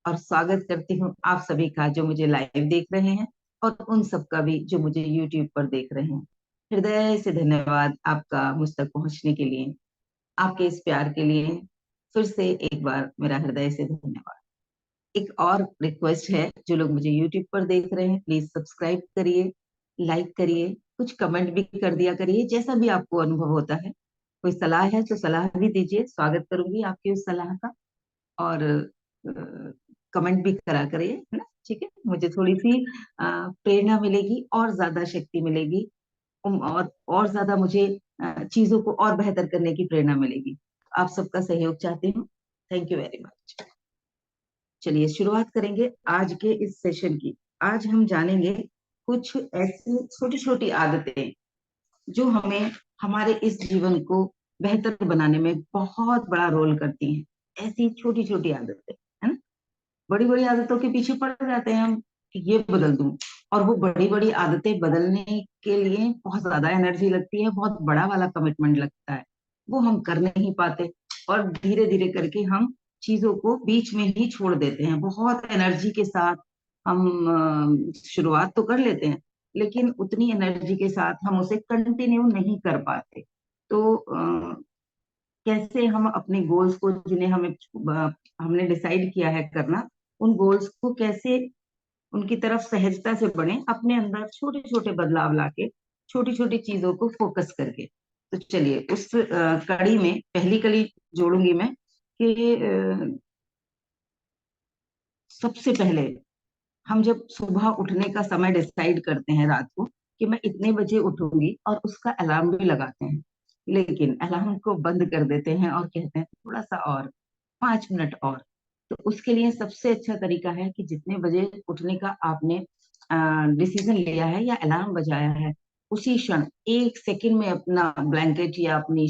और स्वागत करती हूँ आप सभी का जो मुझे लाइव देख रहे हैं और उन सब का भी जो मुझे यूट्यूब पर देख रहे हैं। हृदय से धन्यवाद आपका मुझ तक पहुंचने के लिए, आपके इस प्यार के लिए। फिर से एक बार मेरा हृदय से धन्यवाद। एक और रिक्वेस्ट है, जो लोग मुझे यूट्यूब पर देख रहे हैं प्लीज सब्सक्राइब करिए, लाइक करिए, कुछ कमेंट भी कर दिया करिए, जैसा भी आपको अनुभव होता है। कोई सलाह है तो सलाह भी दीजिए, स्वागत करूंगी आपकी उस सलाह का। और कमेंट भी करा करिए, है ना? ठीक है, मुझे थोड़ी सी प्रेरणा मिलेगी और ज्यादा शक्ति मिलेगी। और ज्यादा मुझे चीजों को और बेहतर करने की प्रेरणा मिलेगी। आप सबका सहयोग चाहती हूँ। Thank you very much. चलिए शुरुआत करेंगे आज के इस सेशन की। आज हम जानेंगे कुछ ऐसी छोटी छोटी आदतें जो हमें हमारे इस जीवन को बेहतर बनाने में बहुत बड़ा रोल करती हैं। ऐसी छोटी छोटी आदतें, है ना? बड़ी बड़ी आदतों के पीछे पड़ जाते हैं हम कि ये बदल दूं। और वो बड़ी बड़ी आदतें बदलने के लिए बहुत ज्यादा एनर्जी लगती है, बहुत बड़ा वाला कमिटमेंट लगता है। वो हम कर नहीं पाते और धीरे धीरे करके हम चीजों को बीच में ही छोड़ देते हैं। बहुत एनर्जी के साथ हम शुरुआत तो कर लेते हैं, लेकिन उतनी एनर्जी के साथ हम उसे कंटिन्यू नहीं कर पाते। तो कैसे हम अपने गोल्स को, जिन्हें हमने डिसाइड किया है करना, उन गोल्स को कैसे उनकी तरफ सहजता से बढ़े, अपने अंदर छोटे छोटे बदलाव लाके, छोटी छोटी चीजों को फोकस करके। तो चलिए उस कड़ी में पहली कड़ी जोड़ूंगी मैं कि सबसे पहले हम जब सुबह उठने का समय डिसाइड करते हैं रात को कि मैं इतने बजे उठूंगी, और उसका अलार्म भी लगाते हैं, लेकिन अलार्म को बंद कर देते हैं और कहते हैं थोड़ा सा और, 5 मिनट और। तो उसके लिए सबसे अच्छा तरीका है कि जितने बजे उठने का आपने डिसीजन लिया है या अलार्म बजाया है, उसी क्षण 1 सेकंड में अपना ब्लैंकेट या अपनी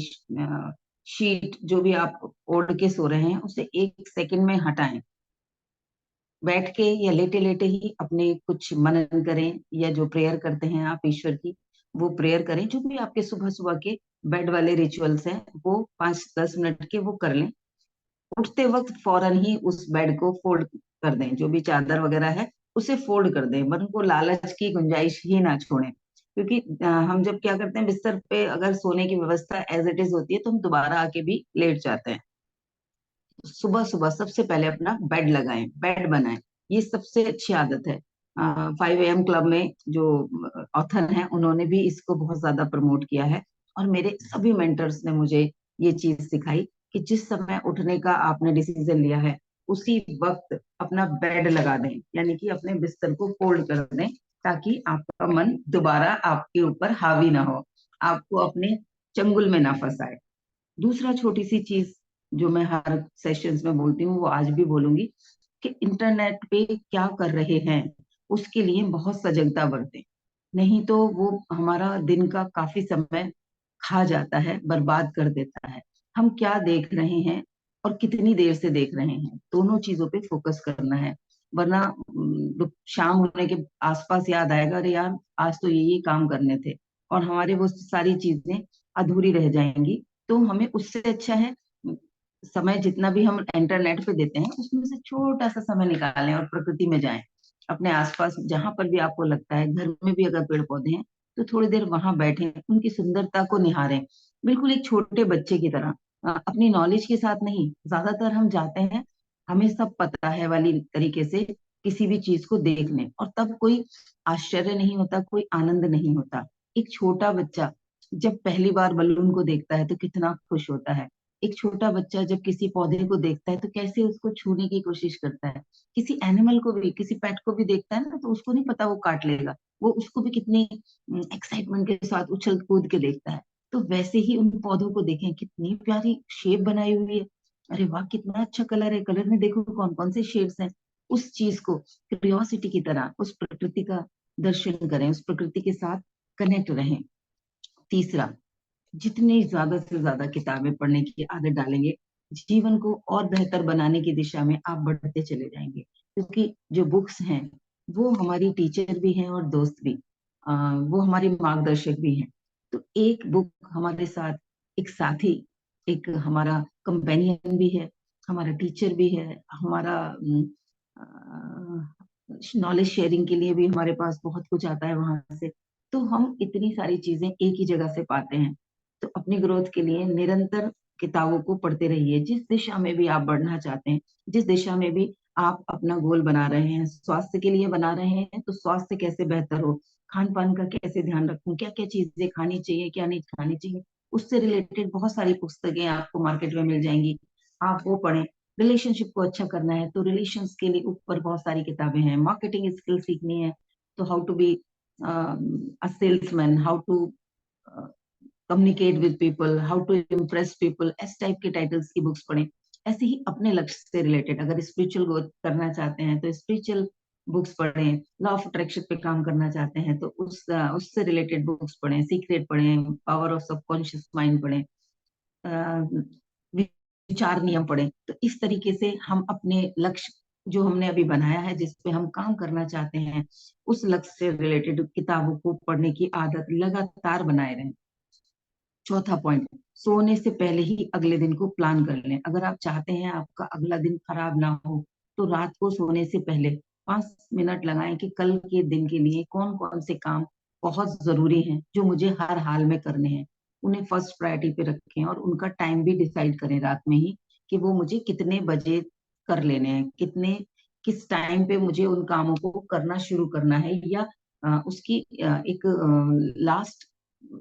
शीट जो भी आप ओढ़ के सो रहे हैं उसे 1 सेकंड में हटाएं। बैठ के या लेटे लेटे ही अपने कुछ मनन करें, या जो प्रेयर करते हैं आप ईश्वर की, वो प्रेयर करें। जो भी आपके सुबह सुबह के बेड वाले रिचुअल्स हैं वो 5-10 मिनट के वो कर लें। उठते वक्त फौरन ही उस बेड को फोल्ड कर दें, जो भी चादर वगैरह है उसे फोल्ड कर दें, मन को लालच की गुंजाइश ही ना छोड़ें। क्योंकि हम जब क्या करते हैं, बिस्तर पे अगर सोने की व्यवस्था एज इट इज होती है तो हम दोबारा आके भी लेट जाते हैं। सुबह सुबह सबसे पहले अपना बेड लगाएं, बेड बनाएं। ये सबसे अच्छी आदत है। 5 AM क्लब में जो ऑथर हैं उन्होंने भी इसको बहुत ज्यादा प्रमोट किया है। और मेरे सभी मेंटर्स ने मुझे ये चीज सिखाई कि जिस समय उठने का आपने डिसीजन लिया है उसी वक्त अपना बेड लगा दें, यानी कि अपने बिस्तर को फोल्ड कर दें, ताकि आपका मन दोबारा आपके ऊपर हावी ना हो, आपको अपने चंगुल में ना फंसाए। दूसरा छोटी सी चीज जो मैं हर सेशंस में बोलती हूँ वो आज भी बोलूंगी, कि इंटरनेट पे क्या कर रहे हैं उसके लिए बहुत सजगता बरतें। नहीं तो वो हमारा दिन का काफी समय खा जाता है, बर्बाद कर देता है। हम क्या देख रहे हैं और कितनी देर से देख रहे हैं, दोनों चीजों पे फोकस करना है। वरना शाम होने के आसपास याद आएगा, अरे यार आज तो ये काम करने थे, और हमारे वो सारी चीजें अधूरी रह जाएंगी। तो हमें उससे अच्छा है समय जितना भी हम इंटरनेट पे देते हैं उसमें से छोटा सा समय निकालें और प्रकृति में जाएं। अपने आसपास जहां पर भी आपको लगता है, घर में भी अगर पेड़ पौधे हैं तो थोड़ी देर वहां बैठें, उनकी सुंदरता को निहारें, बिल्कुल एक छोटे बच्चे की तरह। अपनी नॉलेज के साथ नहीं, ज्यादातर हम जाते हैं हमें सब पता है वाली तरीके से किसी भी चीज को देखने, और तब कोई आश्चर्य नहीं होता, कोई आनंद नहीं होता। एक छोटा बच्चा जब पहली बार बलून को देखता है तो कितना खुश होता है। एक छोटा बच्चा जब किसी पौधे को देखता है तो कैसे उसको छूने की कोशिश करता है। किसी एनिमल को भी, किसी पेट को भी देखता है ना, तो उसको नहीं पता वो काट लेगा, वो उसको भी कितनी एक्साइटमेंट के साथ उछल कूद के देखता है। तो वैसे ही उन पौधों को देखें, कितनी प्यारी शेप बनाई हुई है, अरे वाह कितना अच्छा कलर है, कलर में देखो कौन कौन से शेड्स हैं। उस चीज को क्यूरियोसिटी की तरह उस प्रकृति का दर्शन करें, उस प्रकृति के साथ कनेक्ट रहें। तीसरा, जितनी ज्यादा से ज्यादा किताबें पढ़ने की आदत डालेंगे, जीवन को और बेहतर बनाने की दिशा में आप बढ़ते चले जाएंगे। क्योंकि जो बुक्स हैं वो हमारी टीचर भी हैं और दोस्त भी, वो हमारे मार्गदर्शक भी हैं। तो एक बुक हमारे साथ एक साथी, एक हमारा कंपेनियन भी है, हमारा टीचर भी है, हमारा नॉलेज शेयरिंग के लिए भी हमारे पास बहुत कुछ आता है वहां से। तो हम इतनी सारी चीजें एक ही जगह से पाते हैं। तो अपनी ग्रोथ के लिए निरंतर किताबों को पढ़ते रहिए, जिस दिशा में भी आप बढ़ना चाहते हैं, जिस दिशा में भी आप अपना गोल बना रहे हैं, स्वास्थ्य के लिए बना रहे हैं तो स्वास्थ्य कैसे बेहतर हो, खान पान का कैसे ध्यान रखूं, क्या क्या चीजें खानी चाहिए क्या नहीं खानी चाहिए, उससे रिलेटेड बहुत सारी पुस्तकें आपको मार्केट में मिल जाएंगी। आप वो पढ़ें। रिलेशनशिप को अच्छा करना है तो रिलेशंस के लिए ऊपर बहुत सारी किताबें हैं। मार्केटिंग स्किल सीखनी है तो how to be a salesman, how to communicate with people, how to impress people, इस टाइप के टाइटल्स की बुक्स पढ़ें। ऐसे ही अपने लक्ष्य से रिलेटेड अगर स्पिरिचुअल ग्रोथ करना चाहते हैं तो स्पिरिचुअल बुक्स पढ़ें। लॉ ऑफ अट्रैक्शन पे काम करना चाहते हैं तो उससे रिलेटेड बुक्स पढ़ें, सीक्रेट पढ़ें, पावर ऑफ सबकॉन्शियस माइंड पढ़ें, विचार नियम पढ़ें। तो इस तरीके से हम अपने लक्ष्य जो हमने अभी बनाया है, जिस पे हम काम करना चाहते हैं, उस लक्ष्य से रिलेटेड किताबों को पढ़ने की आदत लगातार बनाए रहें। चौथा पॉइंट, सोने से पहले ही अगले दिन को प्लान कर लें। अगर आप चाहते हैं आपका अगला दिन खराब ना हो तो रात को सोने से पहले 5 मिनट लगाएं कि कल के दिन के लिए कौन कौन से काम बहुत जरूरी हैं जो मुझे हर हाल में करने हैं। उन्हें फर्स्ट प्रायोरिटी पे रखें और उनका टाइम भी डिसाइड करें रात में ही कि वो मुझे कितने बजे कर लेने हैं, किस टाइम पे मुझे उन कामों को करना शुरू करना है, या उसकी एक लास्ट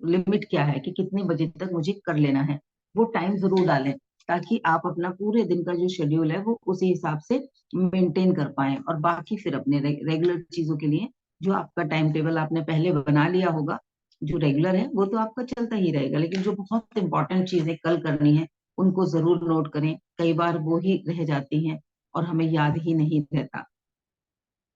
लिमिट क्या है कि कितने बजे तक मुझे कर लेना है। वो टाइम जरूर डालें ताकि आप अपना पूरे दिन का जो शेड्यूल है वो उसी हिसाब से मेंटेन कर पाए। और बाकी फिर अपने रेगुलर चीजों के लिए जो आपका टाइम टेबल आपने पहले बना लिया होगा, जो रेगुलर है वो तो आपका चलता ही रहेगा, लेकिन जो बहुत इंपॉर्टेंट चीजें कल करनी है उनको जरूर नोट करें। कई बार वो ही रह जाती हैं और हमें याद ही नहीं रहता।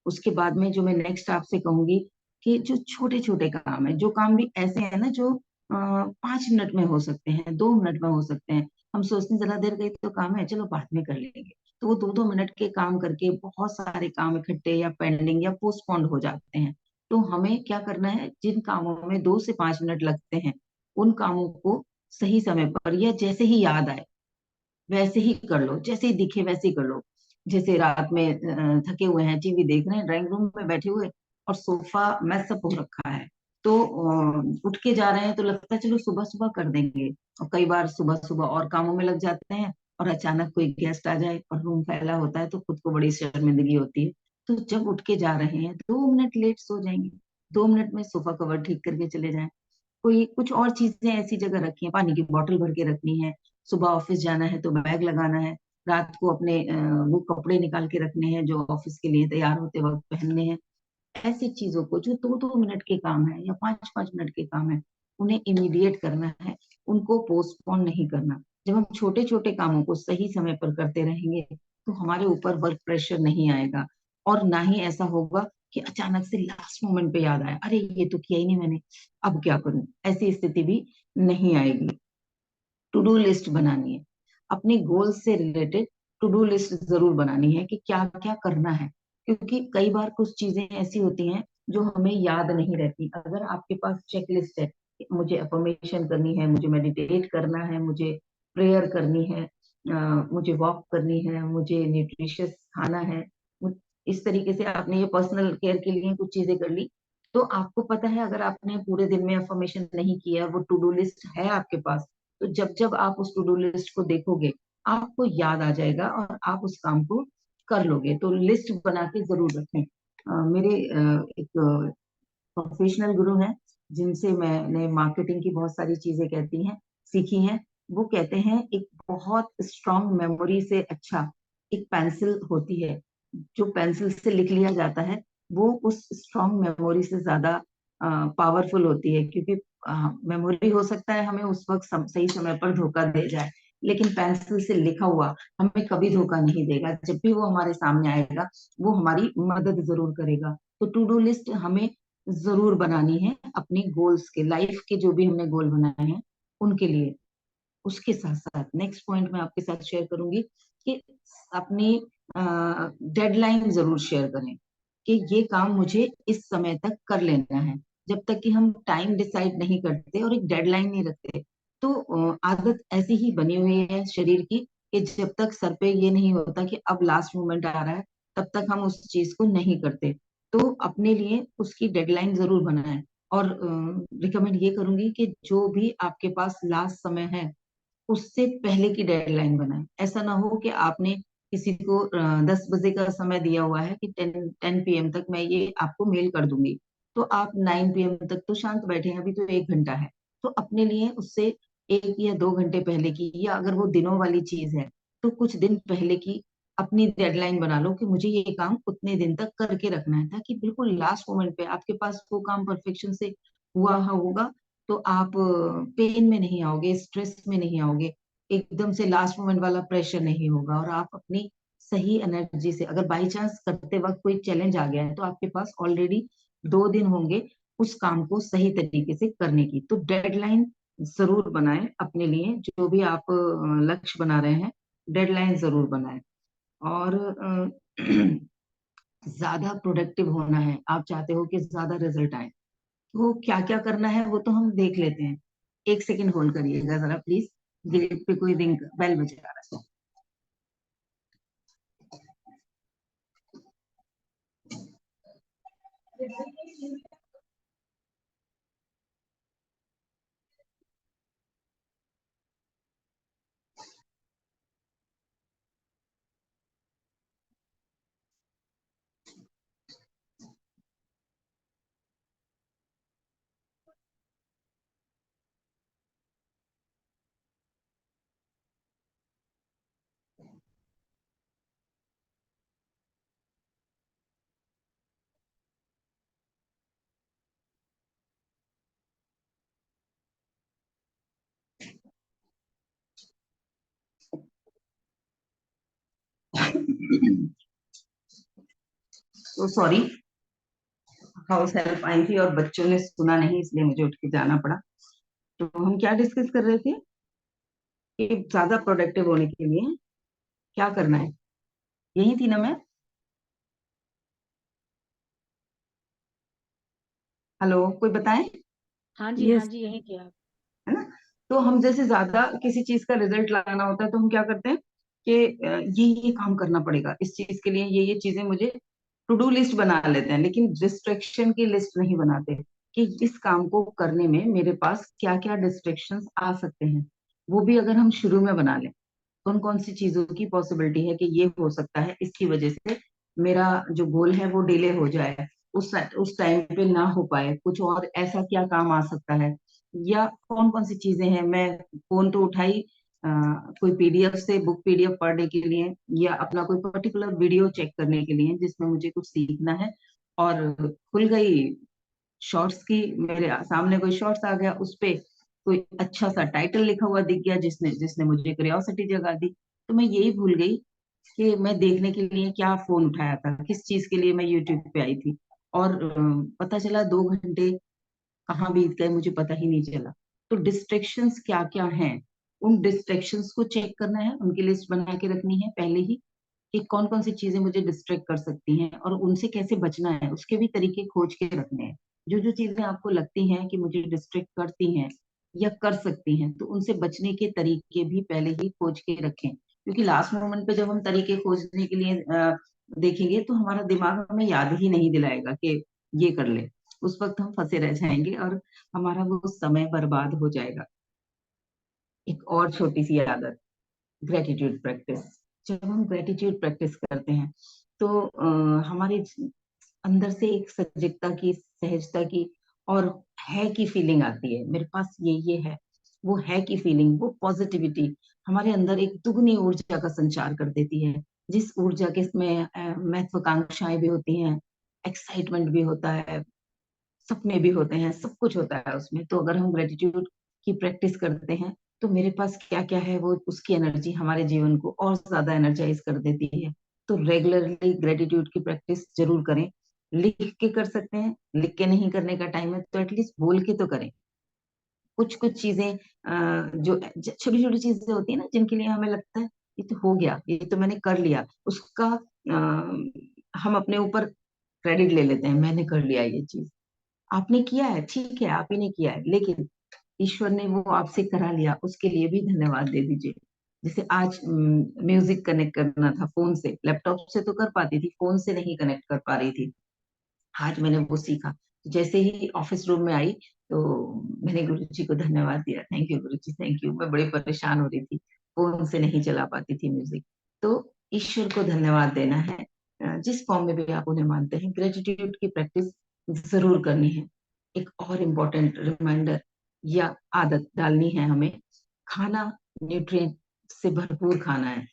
उसके बाद में जो मैं नेक्स्ट आपसे कहूंगी कि जो छोटे छोटे काम है, जो काम भी ऐसे है ना जो 5 मिनट में हो सकते हैं, 2 मिनट में हो सकते हैं, हम सोचते हैं ज्यादा देर गई तो काम है चलो बाद में कर लेंगे, तो वो 2-2 मिनट के काम करके बहुत सारे काम इकट्ठे या पेंडिंग या पोस्टपोन्ड हो जाते हैं। तो हमें क्या करना है, जिन कामों में 2 से 5 मिनट लगते हैं उन कामों को सही समय पर या जैसे ही याद आए वैसे ही कर लो, जैसे ही दिखे वैसे ही कर लो। जैसे रात में थके हुए हैं, टीवी देख रहे हैं, ड्राइंग रूम में बैठे हुए और सोफा मैसअप हो रखा है, तो उठ के जा रहे हैं तो लगता है चलो सुबह सुबह कर देंगे, और कई बार सुबह सुबह और कामों में लग जाते हैं और अचानक कोई गेस्ट आ जाए और रूम फैला होता है तो खुद को बड़ी शर्मिंदगी होती है। तो जब उठ के जा रहे हैं 2 मिनट लेट सो जाएंगे, 2 मिनट में सोफा कवर ठीक करके चले जाएं। कोई कुछ और चीजें ऐसी जगह रखी है, पानी की बोतल भर के रखनी है, सुबह ऑफिस जाना है तो बैग लगाना है, रात को अपने वो कपड़े निकाल के रखने हैं जो ऑफिस के लिए तैयार होते वक्त पहनने हैं। ऐसी चीजों को जो 2-2 मिनट के काम है या 5-5 मिनट के काम है उन्हें इमीडिएट करना है, उनको पोस्टपोन नहीं करना। जब हम छोटे छोटे कामों को सही समय पर करते रहेंगे तो हमारे ऊपर वर्क प्रेशर नहीं आएगा, और ना ही ऐसा होगा कि अचानक से लास्ट मोमेंट पे याद आया अरे ये तो किया ही नहीं मैंने, अब क्या करूं, ऐसी स्थिति भी नहीं आएगी। टू डू लिस्ट बनानी है, अपने गोल से रिलेटेड टू डू लिस्ट जरूर बनानी है कि क्या क्या करना है, क्योंकि कई बार कुछ चीजें ऐसी होती हैं जो हमें याद नहीं रहती। अगर आपके पास चेक लिस्ट है कि मुझे अफर्मेशन करनी है, मुझे मेडिटेट करना है, मुझे प्रेयर करनी है, मुझे वॉक करनी है, मुझे न्यूट्रिशियस खाना है, इस तरीके से आपने ये पर्सनल केयर के लिए कुछ चीजें कर ली, तो आपको पता है अगर आपने पूरे दिन में अफर्मेशन नहीं किया, वो टू डू लिस्ट है आपके पास, तो जब जब आप उस टू डू लिस्ट को देखोगे आपको याद आ जाएगा और आप उस काम को कर लोगे। तो लिस्ट बना के जरूर रखें। मेरे एक प्रोफेशनल गुरु हैं जिनसे मैंने मार्केटिंग की बहुत सारी चीजें कहती हैं सीखी हैं। वो कहते हैं एक बहुत स्ट्रांग मेमोरी से अच्छा एक पेंसिल होती है, जो पेंसिल से लिख लिया जाता है वो उस स्ट्रांग मेमोरी से ज्यादा पावरफुल होती है, क्योंकि मेमोरी हो सकता है हमें उस वक्त सही समय पर धोखा दे जाए, लेकिन पेंसिल से लिखा हुआ हमें कभी धोखा नहीं देगा। जब भी वो हमारे सामने आएगा वो हमारी मदद जरूर करेगा। तो टू डू लिस्ट हमें जरूर बनानी है अपनी गोल्स के, लाइफ के जो भी हमने गोल बनाए हैं उनके लिए। उसके साथ साथ नेक्स्ट पॉइंट मैं आपके साथ शेयर करूंगी कि अपनी डेडलाइन जरूर शेयर करें कि ये काम मुझे इस समय तक कर लेना है। जब तक कि हम टाइम डिसाइड नहीं करते और एक डेडलाइन नहीं रखते तो आदत ऐसी ही बनी हुई है शरीर की कि जब तक सर पे ये नहीं होता कि अब लास्ट मोमेंट आ रहा है तब तक हम उस चीज को नहीं करते। तो अपने लिए उसकी डेडलाइन जरूर बनाएं। और रिकमेंड ये करूंगी कि जो भी आपके पास लास्ट समय है उससे पहले की डेडलाइन बनाएं। ऐसा ना हो कि आपने किसी को 10 बजे का समय दिया हुआ है कि 10 PM तक मैं ये आपको मेल कर दूंगी, तो आप 9 PM तक तो शांत बैठे हैं, अभी तो 1 घंटा है। तो अपने लिए उससे 1 या 2 घंटे पहले की, या अगर वो दिनों वाली चीज है तो कुछ दिन पहले की अपनी डेडलाइन बना लो कि मुझे ये काम उतने दिन तक करके रखना है, ताकि बिल्कुल लास्ट मोमेंट पे आपके पास वो काम परफेक्शन से हुआ होगा। तो आप पेन में नहीं आओगे, स्ट्रेस में नहीं आओगे, एकदम से लास्ट मोमेंट वाला प्रेशर नहीं होगा, और आप अपनी सही एनर्जी से, अगर बाई चांस करते वक्त कोई चैलेंज आ गया है तो आपके पास ऑलरेडी 2 दिन होंगे उस काम को सही तरीके से करने की। तो डेडलाइन जरूर बनाएं अपने लिए, जो भी आप लक्ष्य बना रहे हैं डेडलाइन जरूर बनाएं। और ज्यादा प्रोडक्टिव होना है, आप चाहते हो कि ज्यादा रिजल्ट आए, तो क्या क्या करना है वो तो हम देख लेते हैं। 1 सेकंड होल्ड करिएगा जरा प्लीज, गेट पे कोई रिंग बेल बजा रहा है। तो सॉरी, हाउस हेल्प आई थी और बच्चों ने सुना नहीं, इसलिए मुझे उठ के जाना पड़ा। तो हम क्या डिस्कस कर रहे थे कि ज्यादा प्रोडक्टिव होने के लिए क्या करना है, यही थी ना मैं। हेलो, कोई बताए? हाँ जी, हाँ यस, जी, यही थे आप। है ना। तो हम जैसे ज्यादा किसी चीज का रिजल्ट लाना होता है तो हम क्या करते हैं कि ये काम करना पड़ेगा, इस चीज के लिए ये चीजें मुझे टू डू लिस्ट बना लेते हैं, लेकिन डिस्ट्रैक्शन की लिस्ट नहीं बनाते कि इस काम को करने में मेरे पास क्या क्या डिस्ट्रैक्शंस आ सकते हैं। वो भी अगर हम शुरू में बना लें, कौन कौन सी चीजों की पॉसिबिलिटी है कि ये हो सकता है, इसकी वजह से मेरा जो गोल है वो डिले हो जाए, उस टाइम पे ना हो पाए, कुछ और ऐसा क्या काम आ सकता है, या कौन कौन सी चीजें हैं। मैं फोन तो उठाई अ, कोई पीडीएफ से बुक पीडीएफ पढ़ने के लिए, या अपना कोई पर्टिकुलर वीडियो चेक करने के लिए जिसमें मुझे कुछ सीखना है, और खुल गई शॉर्ट्स की, मेरे सामने कोई शॉर्ट्स आ गया, उस पे कोई अच्छा सा टाइटल लिखा हुआ दिख गया जिसने जिसने मुझे क्यूरियोसिटी जगा दी, तो मैं यही भूल गई कि मैं देखने के लिए क्या फोन उठाया था, किस चीज के लिए मैं यूट्यूब पे आई थी। और पता चला 2 घंटे कहाँ बीत गए मुझे पता ही नहीं चला। तो डिस्ट्रैक्शंस क्या क्या हैं, उन डिस्ट्रैक्शंस को चेक करना है, उनकी लिस्ट बना के रखनी है पहले ही कि कौन कौन सी चीजें मुझे डिस्ट्रैक्ट कर सकती हैं, और उनसे कैसे बचना है उसके भी तरीके खोज के रखने हैं। जो जो चीजें आपको लगती हैं कि मुझे डिस्ट्रैक्ट करती हैं या कर सकती हैं, तो उनसे बचने के तरीके भी पहले ही खोज के रखें, क्योंकि लास्ट मोमेंट पे जब हम तरीके खोजने के लिए देखेंगे तो हमारा दिमाग हमें याद ही नहीं दिलाएगा कि ये कर ले। उस वक्त हम फंसे रह जाएंगे और हमारा वो समय बर्बाद हो जाएगा। एक और छोटी सी आदत, ग्रेटिट्यूड प्रैक्टिस। जब हम ग्रेटिट्यूड प्रैक्टिस करते हैं तो हमारे अंदर से एक सजगता की, सहजता की और है की फीलिंग आती है, मेरे पास ये है, वो है की फीलिंग, वो पॉजिटिविटी हमारे अंदर एक दुगनी ऊर्जा का संचार कर देती है। जिस ऊर्जा के में महत्वाकांक्षाएं भी होती हैं, एक्साइटमेंट भी होता है, सपने भी होते हैं, सब कुछ होता है उसमें। तो अगर हम ग्रेटिट्यूड की प्रैक्टिस करते हैं तो मेरे पास क्या क्या है वो, उसकी एनर्जी हमारे जीवन को और ज्यादा एनर्जाइज कर देती है। तो रेगुलरली ग्रेटिट्यूड की प्रैक्टिस जरूर करें। लिख के कर सकते हैं, लिख के नहीं करने का टाइम है तो एटलीस्ट बोल के तो करें। कुछ कुछ चीजें जो छोटी छोटी चीजें होती है ना, जिनके लिए हमें लगता है ये तो हो गया, ये तो मैंने कर लिया, उसका हम अपने ऊपर क्रेडिट ले लेते हैं, मैंने कर लिया ये चीज। आपने किया है, ठीक है, आप ही ने किया है, लेकिन ईश्वर ने वो आपसे करा लिया, उसके लिए भी धन्यवाद दे दीजिए। जैसे आज म्यूजिक कनेक्ट करना था फोन से, लैपटॉप से तो कर पाती थी, फोन से नहीं कनेक्ट कर पा रही थी। आज मैंने वो सीखा। जैसे ही ऑफिस रूम में आई तो मैंने गुरु जी को धन्यवाद दिया, thank you Guru ji, thank you. मैं बड़ी परेशान हो रही थी, फोन से नहीं चला पाती थी म्यूजिक। तो ईश्वर को धन्यवाद देना है, जिस फॉर्म में भी आप उन्हें मानते हैं। ग्रेटिट्यूड की प्रैक्टिस जरूर करनी है। एक और इम्पोर्टेंट रिमाइंडर या आदत डालनी है हमें, खाना न्यूट्रिएंट से भरपूर खाना है।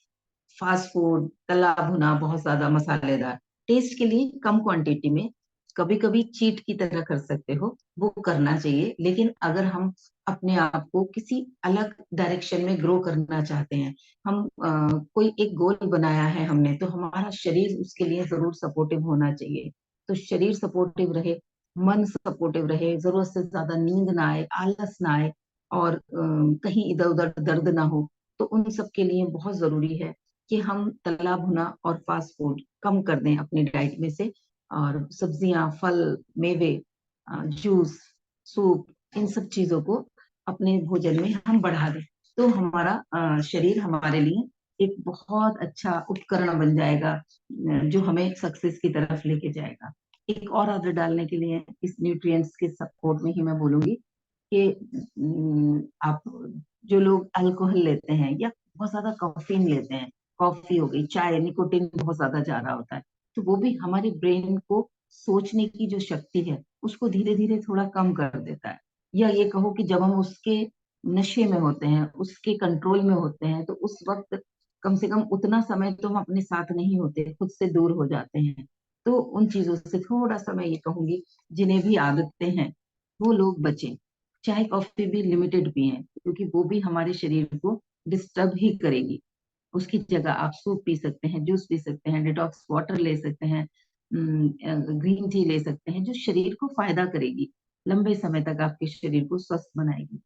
फास्ट फूड, तला भुना, बहुत ज्यादा मसालेदार, टेस्ट के लिए कम क्वांटिटी में, कभी कभी चीट की तरह कर सकते हो, वो करना चाहिए। लेकिन अगर हम अपने आप को किसी अलग डायरेक्शन में ग्रो करना चाहते हैं, हम कोई एक गोल बनाया है हमने, तो हमारा शरीर उसके लिए जरूर सपोर्टिव होना चाहिए। तो शरीर सपोर्टिव रहे, मन सपोर्टिव रहे, जरूरत से ज्यादा नींद ना आए, आलस ना आए, और कहीं इधर उधर दर्द ना हो, तो उन सब के लिए बहुत जरूरी है कि हम तला भुना और फास्ट फूड कम कर दें अपनी डाइट में से, और सब्जियां, फल, मेवे, जूस, सूप, इन सब चीजों को अपने भोजन में हम बढ़ा दें, तो हमारा शरीर हमारे लिए एक बहुत अच्छा उपकरण बन जाएगा, जो हमें सक्सेस की तरफ लेके जाएगा। एक और आदत डालने के लिए इस न्यूट्रिएंट्स के सपोर्ट में ही मैं बोलूंगी कि आप, जो लोग अल्कोहल लेते हैं या बहुत ज्यादा कैफीन लेते हैं, कॉफी हो गई, चाय, निकोटीन बहुत ज्यादा जा रहा होता है, तो वो भी हमारे ब्रेन को सोचने की जो शक्ति है उसको धीरे धीरे थोड़ा कम कर देता है। या ये कहो कि जब हम उसके नशे में होते हैं, उसके कंट्रोल में होते हैं, तो उस वक्त कम से कम उतना समय तो हम अपने साथ नहीं होते, खुद से दूर हो जाते हैं। तो उन चीजों से थोड़ा सा मैं ये कहूंगी, जिन्हें भी आदतें हैं वो लोग बचें। चाय कॉफी भी लिमिटेड पिएं, क्योंकि वो भी हमारे शरीर को डिस्टर्ब ही करेगी। उसकी जगह आप सूप पी सकते हैं, जूस पी सकते हैं, डिटॉक्स वाटर ले सकते हैं, ग्रीन टी ले सकते हैं, जो शरीर को फायदा करेगी, लंबे समय तक आपके शरीर को स्वस्थ बनाएगी।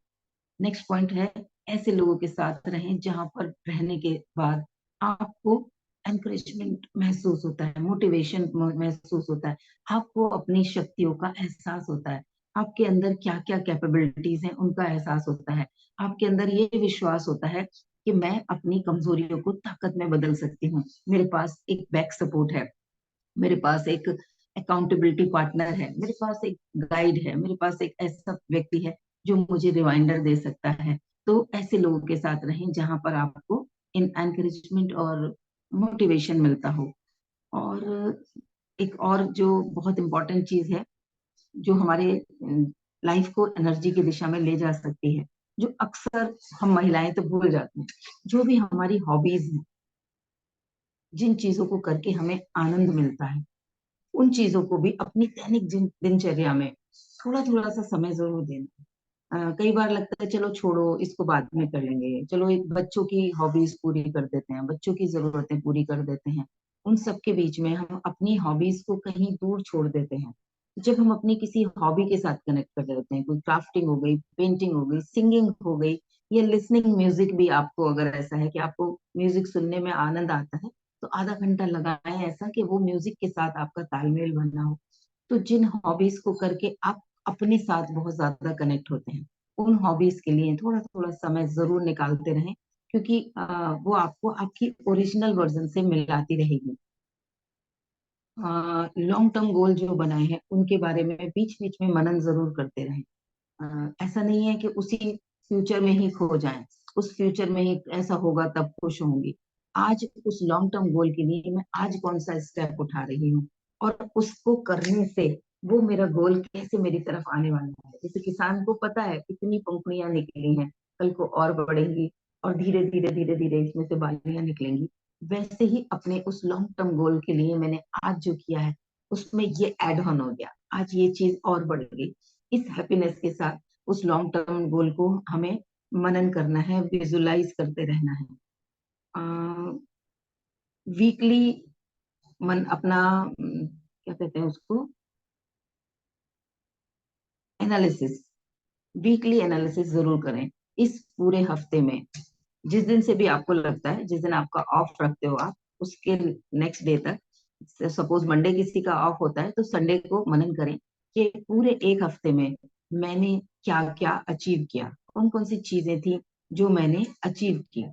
नेक्स्ट पॉइंट है, ऐसे लोगों के साथ रहें जहां पर रहने के बाद आपको एनकरेजमेंट महसूस होता है, मोटिवेशन महसूस होता है, आपको अपनी शक्तियों का एहसास होता है, आपके अंदर क्या क्या कैपेबिलिटीज हैं उनका एहसास होता है, आपके अंदर ये विश्वास होता है कि मैं अपनी कमजोरियों को ताकत में बदल सकती हूँ, मेरे पास एक बैक सपोर्ट है, मेरे पास एक अकाउंटेबिलिटी पार्टनर है, मेरे पास एक गाइड है, मेरे पास एक ऐसा व्यक्ति है जो मुझे रिमाइंडर दे सकता है। तो ऐसे लोगों के साथ रहें जहां पर आपको इन एनकरेजमेंट और मोटिवेशन मिलता हो। और एक और जो बहुत इंपॉर्टेंट चीज है, जो हमारे लाइफ को एनर्जी की दिशा में ले जा सकती है, जो अक्सर हम महिलाएं तो भूल जाती हैं, जो भी हमारी हॉबीज हैं, जिन चीजों को करके हमें आनंद मिलता है, उन चीजों को भी अपनी दैनिक दिनचर्या में थोड़ा थोड़ा सा समय जरूर देना। कई बार लगता है चलो छोड़ो, इसको बाद में कर लेंगे, चलो एक बच्चों की हॉबीज पूरी कर देते हैं, बच्चों की जरूरतें पूरी कर देते हैं, उन सब के बीच में हम अपनी हॉबीज को कहीं दूर छोड़ देते हैं। जब हम अपनी किसी हॉबी के साथ कनेक्ट कर लेते हैं, कोई क्राफ्टिंग हो गई, पेंटिंग हो गई, सिंगिंग हो गई, या लिसनिंग म्यूजिक भी, आपको अगर ऐसा है कि आपको म्यूजिक सुनने में आनंद आता है, तो आधा घंटा लगाएं ऐसा कि वो म्यूजिक के साथ आपका तालमेल बना हो। तो जिन हॉबीज को करके आप अपने साथ बहुत ज्यादा कनेक्ट होते हैं, उन हॉबीज के लिए थोड़ा थोड़ा समय जरूर निकालते रहें, क्योंकि वो आपको आपकी ओरिजिनल वर्जन से मिलाती रहेगी। लॉन्ग टर्म गोल जो बनाए हैं उनके बारे में बीच बीच में मनन जरूर करते रहें। ऐसा नहीं है कि उसी फ्यूचर में ही खो जाएं, उस फ्यूचर में ही ऐसा होगा तब खुश होंगी। आज उस लॉन्ग टर्म गोल के लिए मैं आज कौन सा स्टेप उठा रही हूँ, और उसको करने से वो मेरा गोल कैसे मेरी तरफ आने वाला है। जैसे किसान को पता है इतनी पंखुड़ियां निकली हैं, कल को और बढ़ेंगी, और धीरे धीरे धीरे धीरे इसमें से बालियां निकलेंगी। वैसे ही अपने उस लॉन्ग टर्म गोल के लिए मैंने आज जो किया है, उसमें ये एड ऑन हो गया, आज ये चीज और बढ़ गई। इस हैप्पीनेस के साथ उस लॉन्ग टर्म गोल को हमें मनन करना है, विजुलाइज करते रहना है। वीकली मन अपना क्या कहते हैं उसको, एनालिसिस, वीकली एनालिसिस जरूर करें। इस पूरे हफ्ते में जिस दिन से भी आपको लगता है, जिस दिन आपका ऑफ रखते हो आप, उसके नेक्स्ट डे तक, सपोज मंडे किसी का ऑफ होता है तो संडे को मनन करें कि पूरे एक हफ्ते में मैंने क्या क्या अचीव किया, कौन कौन सी चीजें थी जो मैंने अचीव की।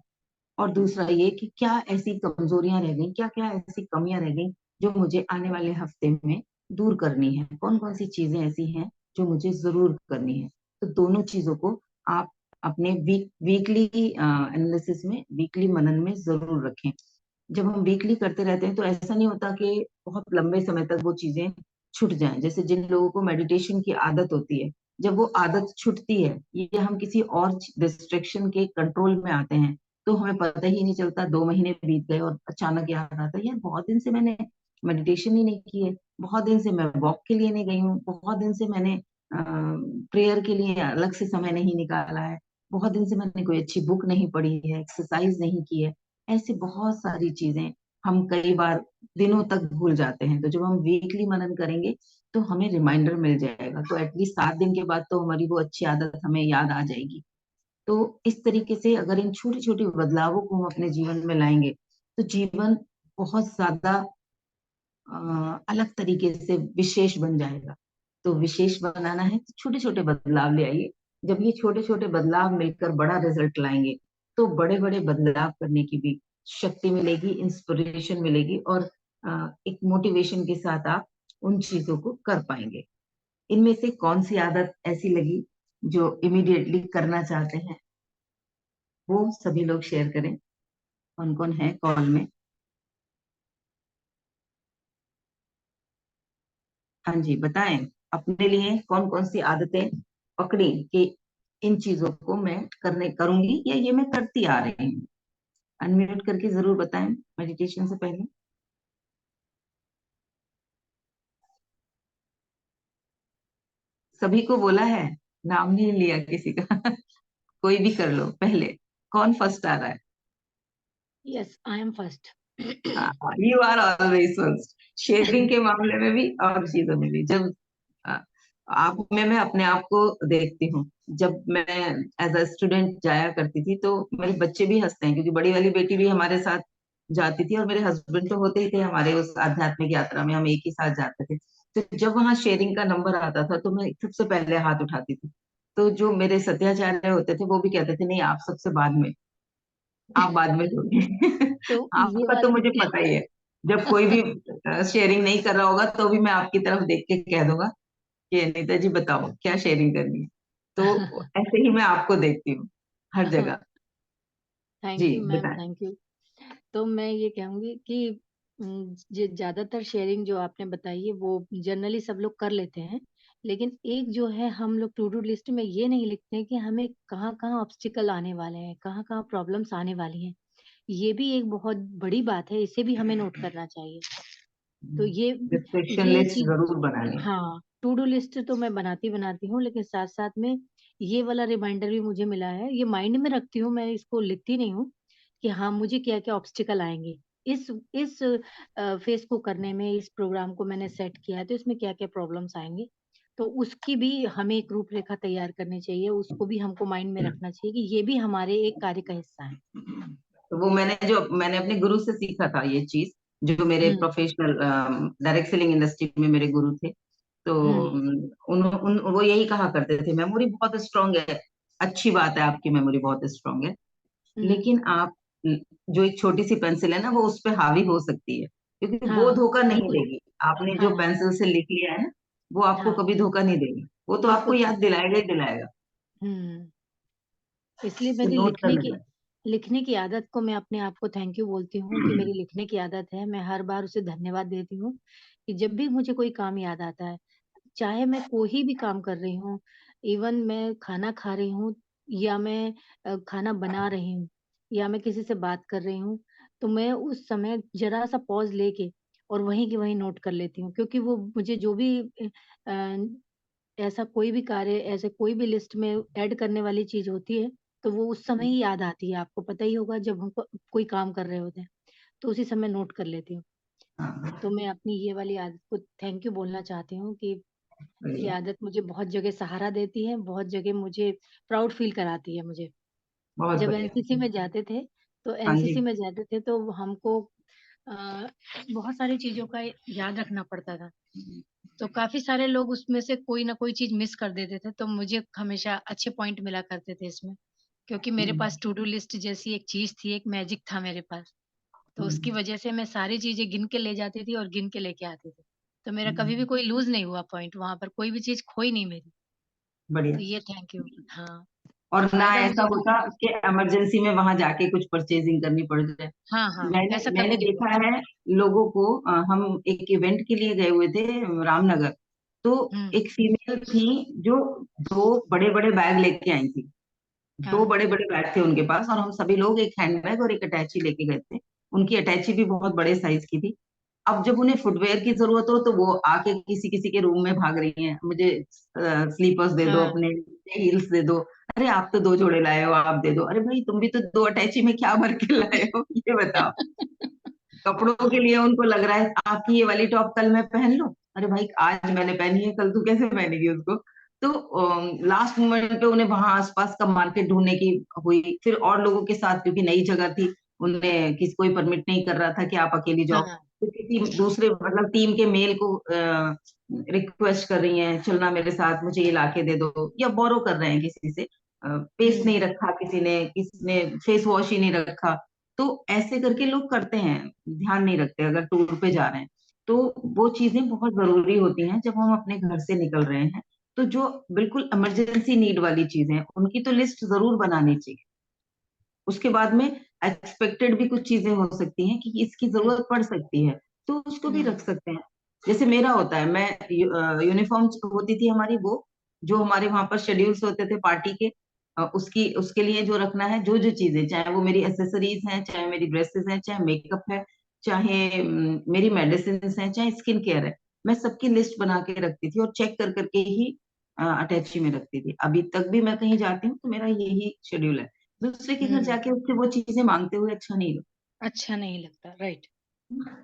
और दूसरा ये कि क्या ऐसी कमजोरियां रह गई, क्या क्या ऐसी कमियां रह गई जो मुझे आने वाले हफ्ते में दूर करनी है, कौन कौन सी चीजें ऐसी हैं जो मुझे जरूर करनी है। तो दोनों चीजों को आप अपने वीकली एनालिसिस में, वीकली मनन में जरूर रखें। जब हम वीकली करते रहते हैं तो ऐसा नहीं होता कि बहुत लंबे समय तक वो चीजें छूट जाएं। जैसे जिन लोगों को मेडिटेशन की आदत होती है, जब वो आदत छूटती है या हम किसी और डिस्ट्रैक्शन के कंट्रोल में आते हैं, तो हमें पता ही नहीं चलता, 2 महीने बीत गए और अचानक याद आता है यार बहुत दिन से मैंने मेडिटेशन ही नहीं की है, बहुत दिन से मैं वॉक के लिए नहीं गई हूँ, बहुत दिन से मैंने प्रेयर के लिए अलग से समय नहीं निकाला है, बहुत दिन से मैंने कोई अच्छी बुक नहीं पढ़ी है, एक्सरसाइज नहीं की है। ऐसी बहुत सारी चीजें हम कई बार दिनों तक भूल जाते हैं। तो जब हम वीकली मनन करेंगे तो हमें रिमाइंडर मिल जाएगा, तो एटलीस्ट 7 दिन के बाद तो हमारी वो अच्छी आदत हमें याद आ जाएगी। तो इस तरीके से अगर इन छोटी छोटी बदलावों को हम अपने जीवन में लाएंगे तो जीवन बहुत ज्यादा अलग तरीके से विशेष बन जाएगा। तो विशेष बनाना है तो छोटे छोटे बदलाव ले आइए। जब ये छोटे छोटे बदलाव मिलकर बड़ा रिजल्ट लाएंगे तो बड़े बड़े बदलाव करने की भी शक्ति मिलेगी, इंस्पिरेशन मिलेगी, और एक मोटिवेशन के साथ आप उन चीजों को कर पाएंगे। इनमें से कौन सी आदत ऐसी लगी जो इमीडिएटली करना चाहते हैं, वो सभी लोग शेयर करें। कौन कौन है कॉल में? हाँ जी, बताएं अपने लिए कौन कौन सी आदतें पकड़ी कि इन चीजों को मैं करने करूंगी या ये मैं करती आ रही हूँ। अनम्यूट करके जरूर बताएं मेडिटेशन से पहले। सभी को बोला है, नाम नहीं लिया किसी का। कोई भी कर लो पहले। कौन फर्स्ट आ रहा है? Yes, I am first. You are always first, sharing के मामले में भी और चीजों में भी। जब आ, आप में मैं अपने आप को देखती हूँ। जब मैं एज अ स्टूडेंट जाया करती थी तो मेरे बच्चे भी हंसते हैं, क्योंकि बड़ी वाली बेटी भी हमारे साथ जाती थी और मेरे हस्बैंड तो होते ही थे हमारे उस आध्यात्मिक यात्रा में, हम एक ही साथ जाते थे। तो जब वहां शेयरिंग का नंबर आता था तो मैं सबसे पहले हाथ उठाती थी। तो जो मेरे सत्याचार्य होते थे वो भी कहते थे नहीं आप सबसे बाद में, आप बाद में दोगे। तो ये आपका तो वाला मुझे पता ही है, जब कोई भी शेयरिंग नहीं कर रहा होगा तो भी मैं आपकी तरफ देख के कह दूंगा कि अनीता जी बताओ क्या शेयरिंग करनी है। तो ऐसे ही मैं आपको देखती हूँ हर जगह। जी थैंक यू मैम, बताएं। Thank you. तो मैं ये कहूंगी कि ज्यादातर शेयरिंग जो आपने बताई है वो जनरली सब लोग कर लेते हैं, लेकिन एक जो है हम लोग टू डू लिस्ट में ये नहीं लिखते हैं कि हमें कहाँ कहाँ ऑब्स्टिकल आने वाले हैं, कहाँ कहाँ प्रॉब्लम्स आने वाली हैं। ये भी एक बहुत बड़ी बात है, इसे भी हमें नोट करना चाहिए। तो डिस्कशन ये लिस्ट चीज, जरूर बनानी है। हाँ, टू डू लिस्ट तो मैं बनाती हूँ, लेकिन साथ साथ में ये वाला रिमाइंडर भी मुझे मिला है, ये माइंड में रखती हूँ, मैं इसको लिखती नहीं हूँ कि हाँ मुझे क्या क्या ऑब्स्टिकल आएंगे इस फेस को करने में, इस प्रोग्राम को मैंने सेट किया है तो इसमें क्या क्या प्रॉब्लम्स आएंगे। तो उसकी भी हमें एक रूपरेखा तैयार करनी चाहिए, उसको भी हमको माइंड में रखना चाहिए कि ये भी हमारे एक कार्य का हिस्सा है। तो वो मैंने अपने गुरु से सीखा था ये चीज, जो मेरे हम्म। प्रोफेशनल डायरेक्ट सेलिंग इंडस्ट्री में मेरे गुरु थे। तो हम्म। वो यही कहा करते थे मेमोरी बहुत स्ट्रांग है। अच्छी बात है आपकी मेमोरी बहुत स्ट्रांग है, हम्म। लेकिन आप जो एक छोटी सी पेंसिल है ना वो उस पे हावी हो सकती है, क्योंकि वो हाँ, धोखा नहीं बिल्कुल। देगी। आपने जो हाँ। पेंसिल से लिख लिया है ना वो आपको हाँ, कभी धोखा नहीं देगी, वो तो आपको बिल्कुल याद सही। दिलाएगा ही दिलाएगा। हम्म। इसलिए तो मेरी नोट कर लेना। लिखने की आदत को मैं अपने आप को थैंक यू बोलती हूँ कि मेरी लिखने की आदत है। मैं हर बार उसे धन्यवाद देती हूँ कि जब भी मुझे कोई काम याद आता है, चाहे मैं कोई भी काम कर रही हूँ, इवन मैं खाना खा रही हूँ, या मैं खाना बना रही हूँ, या मैं किसी से बात कर रही हूँ, तो मैं उस समय जरा सा पॉज लेके और वहीं की वहीं नोट कर लेती हूँ, क्योंकि वो मुझे जो भी ऐसा कोई भी कार्य, ऐसे कोई भी लिस्ट में ऐड करने वाली चीज होती है, तो वो उस समय ही याद आती है। आपको पता ही होगा जब हम कोई काम कर रहे होते हैं तो उसी समय नोट कर लेती हूँ। हाँ, तो मैं अपनी ये वाली आदत को थैंक यू बोलना चाहती हूँ कि ये बढ़िया। आदत मुझे बहुत जगह सहारा देती है, बहुत जगह मुझे प्राउड फील कराती है मुझे। बहुत जब बढ़िया। एनसीसी में जाते थे तो हाँ जी। एनसीसी में जाते थे तो हमको बहुत सारी चीजों का याद रखना पड़ता था। तो काफी सारे लोग उसमें से कोई ना कोई चीज मिस कर देते थे, तो मुझे हमेशा अच्छे पॉइंट मिला करते थे इसमें। क्योंकि मेरे पास टू डू लिस्ट जैसी एक चीज थी, एक मैजिक था मेरे पास। तो उसकी हम्म, वजह से मैं सारी चीजें गिन के ले जाती थी और गिन के लेके आती थी। तो मेरा कभी भी हम्म, कोई लूज नहीं हुआ पॉइंट, वहां पर कोई भी चीज खोई नहीं मेरी। बढ़िया। तो ये थैंक यू। हाँ। और और ना फायदा ऐसा मुझे होता कि इमरजेंसी में वहां जाके कुछ परचेजिंग करनी पड़ जाए। हाँ हाँ, मैंने ऐसा मैंने कभी नहीं हुआ। देखा है लोगों को, हम एक इवेंट के लिए गए हुए थे रामनगर। तो हम्म। एक फीमेल थी जो दो बड़े बड़े बैग लेके आई थी। दो हाँ बड़े बड़े बैग थे उनके पास, और हम सभी लोग एक हैंडबैग और एक अटैची लेके गए थे। उनकी अटैची भी बहुत बड़े साइज की थी। अब जब उन्हें फुटवेयर की जरूरत हो तो वो आके किसी किसी के रूम में भाग रही हैं, मुझे स्लीपर्स दे दो, हाँ। अपने हील्स दे दो। अरे आप तो दो जोड़े लाए हो, आप दे दो। अरे भाई तुम भी तो दो अटैची में क्या भर के लाए हो, ये बताओ। कपड़ों के हाँ। लिए उनको लग रहा है आपकी ये वाली टॉप कल मैं पहन लूं। अरे भाई आज मैंने पहनी है, कल तू कैसे पहनेगी उसको। तो लास्ट मोमेंट पे उन्हें वहां आसपास का मार्केट ढूंढने की हुई, फिर और लोगों के साथ, क्योंकि नई जगह थी। उन्हें किसी कोई परमिट नहीं कर रहा था कि आप अकेली जाओ। हाँ। तो किसी दूसरे मतलब टीम के मेल को रिक्वेस्ट कर रही हैं, चलना मेरे साथ, मुझे ये लाके दे दो, या बोरो कर रहे हैं किसी से। पेस्ट हम्म। नहीं रखा किसी ने फेस वॉश ही नहीं रखा। तो ऐसे करके लोग करते हैं, ध्यान नहीं रखते अगर टूर पे जा रहे हैं। तो वो चीजें बहुत जरूरी होती हैं जब हम अपने घर से निकल रहे हैं। तो जो बिल्कुल इमरजेंसी नीड वाली चीजें हैं उनकी तो लिस्ट जरूर बनानी चाहिए। उसके बाद में एक्सपेक्टेड भी कुछ चीजें हो सकती हैं कि इसकी हम्म। जरूरत पड़ सकती है, तो उसको भी हम्म। रख सकते हैं। जैसे मेरा होता है, मैं यूनिफॉर्म होती थी हमारी, वो जो हमारे वहां पर शेड्यूल्स होते थे पार्टी के, उसकी उसके लिए जो रखना है, जो जो चीजें, चाहे वो मेरी एसेसरीज हैं, चाहे मेरी ड्रेसेस हैं, चाहे मेकअप है, चाहे मेरी मेडिसिन हैं, चाहे स्किन केयर है, मैं सबकी लिस्ट बना के रखती थी और चेक कर करके ही अटैची में रखती थी। अभी तक भी मैं कहीं जाती हूँ तो मेरा यही शेड्यूल है। दूसरे के घर हम्म। जाके उससे वो चीजें मांगते हुए अच्छा नहीं अच्छा नहीं लगता, राइट। लगता।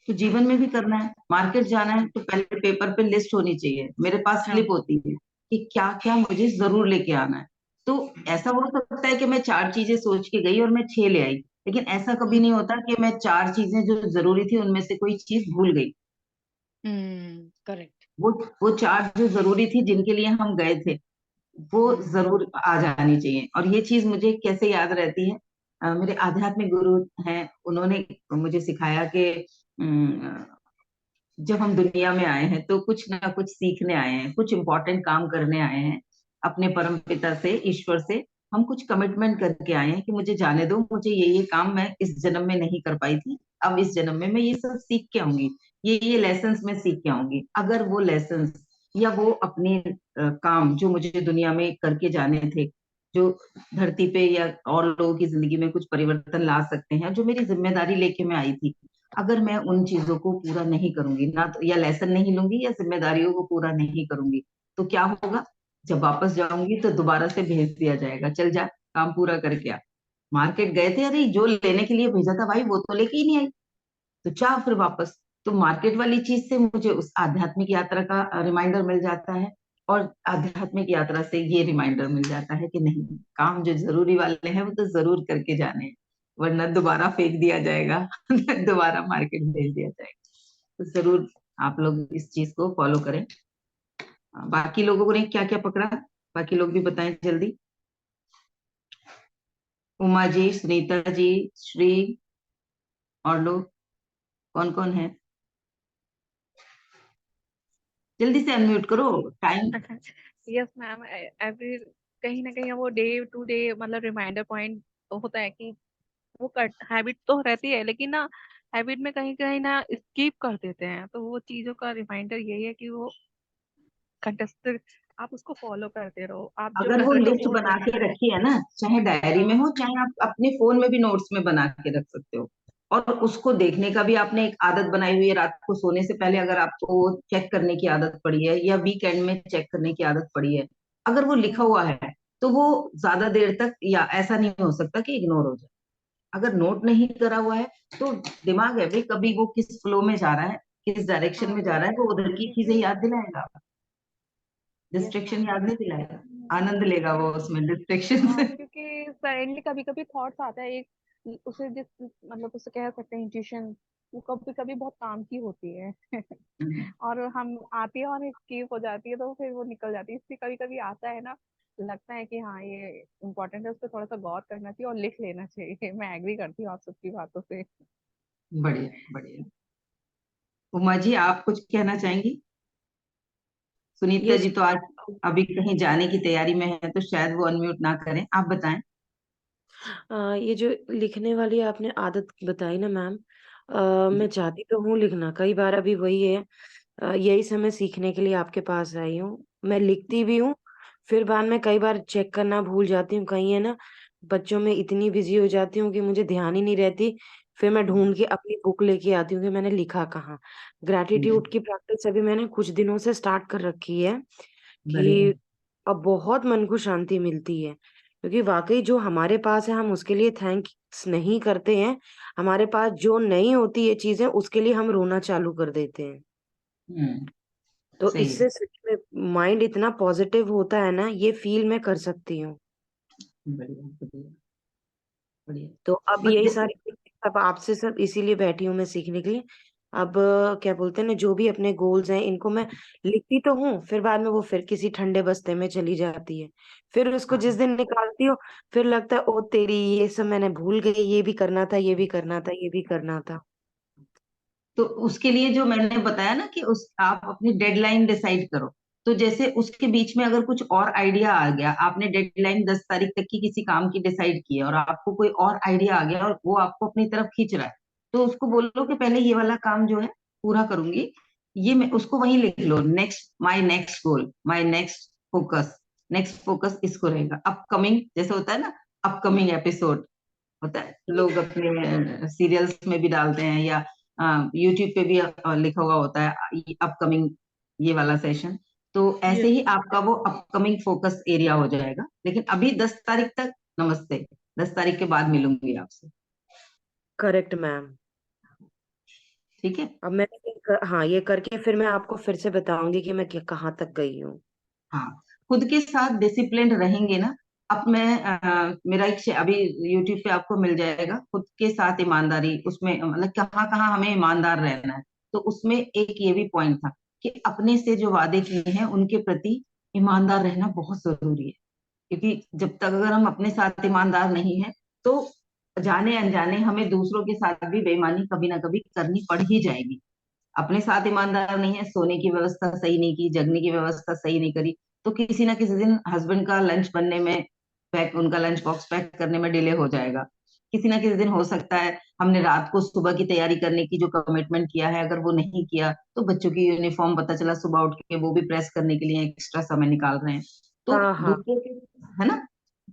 तो जीवन में भी करना है, मार्केट जाना है तो पहले पेपर पे लिस्ट होनी चाहिए, मेरे पास हाँ। स्लिप होती है कि क्या क्या मुझे जरूर लेके आना है। तो ऐसा हो सकता है कि मैं चार चीजें सोच के गई और मैं छह ले आई, लेकिन ऐसा कभी नहीं होता कि मैं चार चीजें जो जरूरी थी उनमें से कोई चीज भूल गई। करेक्ट। वो वो चार जो जरूरी थी जिनके लिए हम गए थे, वो हम्म। जरूर आ जानी चाहिए। और ये चीज मुझे कैसे याद रहती है, मेरे आध्यात्मिक गुरु हैं, उन्होंने मुझे सिखाया कि अम, जब हम दुनिया में आए हैं तो कुछ ना कुछ सीखने आए हैं, कुछ इंपॉर्टेंट काम करने आए हैं। अपने परम पिता से, ईश्वर से हम कुछ कमिटमेंट करके आए हैं कि मुझे जाने दो, मुझे ये काम मैं इस जन्म में नहीं कर पाई थी, अब इस जन्म में मैं ये सब सीख के आऊंगी, ये लेसन्स मैं सीख के आऊंगी। अगर वो लेसन्स या वो अपने काम जो मुझे दुनिया में करके जाने थे, जो धरती पे या और लोगों की जिंदगी में कुछ परिवर्तन ला सकते हैं, जो मेरी जिम्मेदारी लेके मैं आई थी, अगर मैं उन चीजों को पूरा नहीं करूंगी ना, तो या लेसन नहीं लूंगी या जिम्मेदारियों को पूरा नहीं करूंगी, तो क्या होगा, जब वापस जाऊंगी तो दोबारा से भेज दिया जाएगा, चल जा काम पूरा करके आ। मार्केट गए थे, अरे जो लेने के लिए भेजा था भाई वो तो लेके ही नहीं आई, तो जा फिर वापस। तो मार्केट वाली चीज से मुझे उस आध्यात्मिक यात्रा का रिमाइंडर मिल जाता है, और आध्यात्मिक यात्रा से ये रिमाइंडर मिल जाता है कि नहीं, काम जो जरूरी वाले हैं वो तो जरूर करके जाने हैं, वरना दोबारा फेंक दिया जाएगा, दोबारा मार्केट भेज दिया जाएगा। तो जरूर आप लोग इस चीज को फॉलो करें। बाकी लोगों ने क्या क्या पकड़ा, बाकी लोग भी बताएं जल्दी। उमा जी, सुनीता जी, श्री, और लोग कौन कौन है, जल्दी से अनम्यूट करो, टाइम। Yes ma'am. एवरी कहीं ना कहीं वो डे टू डे मतलब रिमाइंडर पॉइंट होता है कि वो कट हैबिट तो रहती है, लेकिन ना हैबिट में कहीं कहीं ना स्किप कर देते हैं, तो वो चीजों का रिमाइंडर यही है कि वो कंटेस्ट आप उसको फॉलो करते रहो, आप जो अगर कर वो रहे हो लिस्ट वो बना चीज। के रखी है ना, चाहे डायरी में हाँ। हो चाहे आप अपने फोन में भी नोट्स में बना के रख सकते हो, और उसको देखने का भी आपने एक आदत बनाई हुई है, रात को सोने से पहले अगर आपको चेक करने की आदत पड़ी है या वीकेंड में चेक करने की आदत पड़ी है, अगर वो लिखा हुआ है तो वो ज्यादा देर तक, या ऐसा नहीं हो सकता कि इग्नोर हो जाए। अगर नोट नहीं करा हुआ है तो दिमाग है भाई, कभी वो किस फ्लो में जा रहा है, किस डायरेक्शन हाँ में जा रहा है, वो उधर की चीजें क्योंकि याद दिलाएगा, यस डिस्ट्रैक्शन मैम। याद नहीं दिलाएगा। आनंद लेगा वो उसमें डिस्ट्रैक्शन हाँ से। क्योंकि सडनली कभी कभी थॉट्स आता है एक, उसे जिस मतलब उसे कह सकते हैं इंट्यूशन, वो कभी कभी बहुत काम की होती है। और हम आती है और स्किप हो जाती है, तो फिर वो निकल जाती है। इसलिए कभी कभी आता है ना, लगता है कि हाँ ये इम्पोर्टेंट है, उस पर थोड़ा सा गौर करना चाहिए और लिख लेना चाहिए। मैं एग्री करती हूँ आप सबकी बातों से। बढ़िया बढ़िया। उमा जी, आप कुछ कहना चाहेंगी? सुनीता ये जी तो आज अभी कहीं जाने की तैयारी में है, तो शायद वो अनम्यूट ना करें, आप बताएं। ये जो लिखने वाली आपने आदत बताई ना मैम, मैं चाहती तो हूँ लिखना, कई बार अभी वही है, यही समय सीखने के लिए आपके पास आई हूँ। मैं लिखती भी हूँ, फिर बाद में कई बार चेक करना भूल जाती हूँ, कहीं है ना बच्चों में इतनी बिजी हो जाती हूँ कि मुझे ध्यान ही नहीं रहती। फिर मैं ढूंढ के अपनी बुक लेके आती हूँ कि मैंने लिखा कहाँ। ग्रैटिट्यूड की प्रैक्टिस अभी मैंने कुछ दिनों से स्टार्ट कर रखी है बढ़िया। कि अब बहुत मन को शांति मिलती है, क्योंकि वाकई जो हमारे पास है हम उसके लिए थैंक्स नहीं करते हैं। हमारे पास जो नहीं होती ये चीजें उसके लिए हम रोना चालू कर देते हैं। हम्म। तो सही है। इससे सच में माइंड इतना पॉजिटिव होता है ना, ये फील मैं कर सकती हूँ। बढ़िया बढ़िया बढ़िया। तो अब बस यही सारी अब आपसे सब इसीलिए बैठी हूँ मैं सीखने के लिए। अब क्या बोलते हैं ना, जो भी अपने गोल्स हैं इनको मैं लिखती तो हूँ, फिर बाद में वो फिर किसी ठंडे बस्ते में चली जाती है। फिर उसको जिस हाँ, दिन निकालती हूँ, फिर लगता है ओ तेरी, ये सब मैंने भूल गई, ये भी करना था, ये भी करना था, ये भी करना था। तो उसके लिए जो मैंने बताया ना कि उस आप अपनी डेडलाइन डिसाइड करो। तो जैसे उसके बीच में अगर कुछ और आइडिया आ गया, आपने डेडलाइन 10 तारीख तक की किसी काम की डिसाइड की है और आपको कोई और आइडिया आ गया और वो आपको अपनी तरफ खींच रहा है, तो उसको बोलो कि पहले ये वाला काम जो है पूरा करूंगी। ये मैं उसको वहीं लिख लो, next my next goal, my next focus. Next focus इसको रहेगा, अपकमिंग जैसे होता है ना, अपकमिंग एपिसोड होता है, लोग अपने सीरियल्स में भी डालते हैं या यूट्यूब पे भी लिखा हुआ होता है अपकमिंग ये वाला सेशन। तो ऐसे ये ही आपका वो अपकमिंग फोकस एरिया हो जाएगा। लेकिन अभी 10 तारीख तक नमस्ते, 10 तारीख के बाद मिलूंगी आपसे। Correct ma'am. ठीक है। अब मैंने हाँ ये करके फिर मैं आपको फिर से बताऊंगी कि मैं कहाँ तक गई हूँ। हाँ, खुद के साथ डिसिप्लिन रहेंगे ना। अब मैं मेरा एक अभी यूट्यूब पे आपको मिल जाएगा, खुद के साथ ईमानदारी, उसमें मतलब कहाँ कहाँ हमें ईमानदार रहना है। तो उसमें एक ये भी पॉइंट था कि अपने से जो वादे किए हैं उनके प्रति ईमानदार रहना बहुत जरूरी है। क्योंकि जब तक अगर हम अपने साथ ईमानदार नहीं है, तो जाने अनजाने हमें दूसरों के साथ भी बेईमानी कभी ना कभी करनी पड़ ही जाएगी। अपने साथ ईमानदार नहीं है, सोने की व्यवस्था सही नहीं की, जगने की व्यवस्था सही नहीं करी, तो किसी ना किसी दिन हस्बैंड का लंच बनने में, पैक उनका लंच बॉक्स पैक करने में डिले हो जाएगा। किसी ना किसी दिन हो सकता है हमने रात को सुबह की तैयारी करने की जो कमिटमेंट किया है, अगर वो नहीं किया, तो बच्चों की यूनिफॉर्म पता चला सुबह उठ के वो भी प्रेस करने के लिए एक्स्ट्रा समय निकाल रहे हैं। तो हाँ हाँ। दूसरों के, है ना,